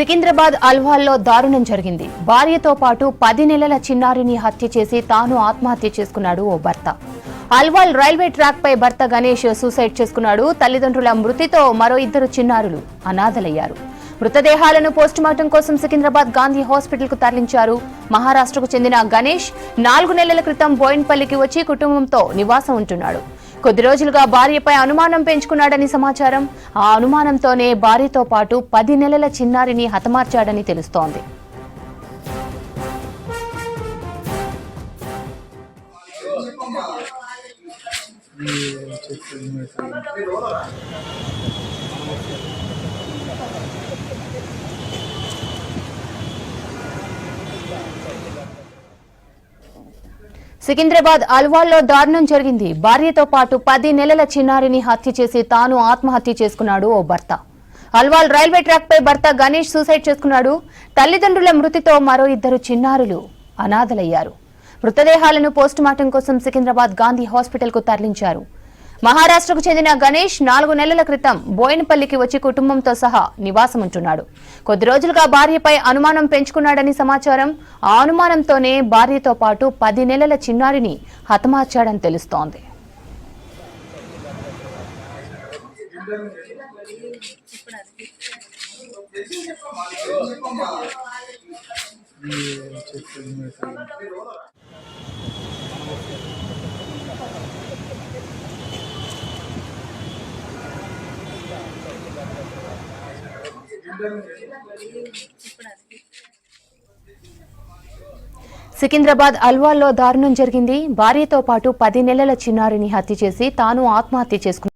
సికింద్రాబాద్ అల్వాల్లో దారుణం జరిగింది. భార్యతో పాటు 10 నెలల చిన్నారిని హత్య చేసి తాను ఆత్మహత్య చేసుకున్నాడు ఓ భర్త. అల్వాల్ రైల్వే ట్రాక్ పై భర్త గణేష్ సూసైడ్ చేసుకున్నాడు. తల్లిదండ్రుల మృతితో మరో 2 చిన్నారులు అనాథలయ్యారు. మృతదేహాలను పోస్టుమార్టం కోసం సికింద్రాబాద్ గాంధీ హాస్పిటల్ కు తరలించారు. మహారాష్ట్రకు చెందిన గణేష్ 4 నెలల క్రితం బోయిన్పల్లికి వచ్చి కుటుంబంతో నివాసం ఉంటున్నాడు. కొద్ది రోజులుగా భార్యపై అనుమానం పెంచుకున్నాడని సమాచారం. ఆ అనుమానంతోనే భార్యతో పాటు 10 నెలల చిన్నారిని హతమార్చాడని తెలుస్తోంది. సికింద్రాబాద్ అల్వాల్లో దారుణం జరిగింది. భార్యతో పాటు 10 నెలల చిన్నారిని హత్య చేసి తాను ఆత్మహత్య చేసుకున్నాడు ఓ భర్త. అల్వాల్ రైల్వే ట్రాక్ పై భర్త గణేష్ సూసైడ్ చేసుకున్నాడు. తల్లిదండ్రుల మృతితో మరో 2 చిన్నారులు అనాథలయ్యారు. మృతదేహాలను పోస్టుమార్టం కోసం సికింద్రాబాద్ గాంధీ హాస్పిటల్ కు తరలించారు. మహారాష్ట్రకు చెందిన గణేష్ 4 నెలల క్రితం బోయినపల్లికి వచ్చి కుటుంబంతో సహా నివాసం ఉంటున్నాడు. కొద్ది రోజులుగా భార్యపై అనుమానం పెంచుకున్నాడని సమాచారం. ఆ అనుమానంతోనే భార్యతో పాటు 10 నెలల చిన్నారిని హతమార్చాడని తెలుస్తోంది. సికింద్రాబాద్ అల్వాల్లో దారుణం జరిగింది. భార్యతో పాటు 10 నెలల చిన్నారిని హత్య చేసి తాను ఆత్మహత్య చేసుకున్నాడు.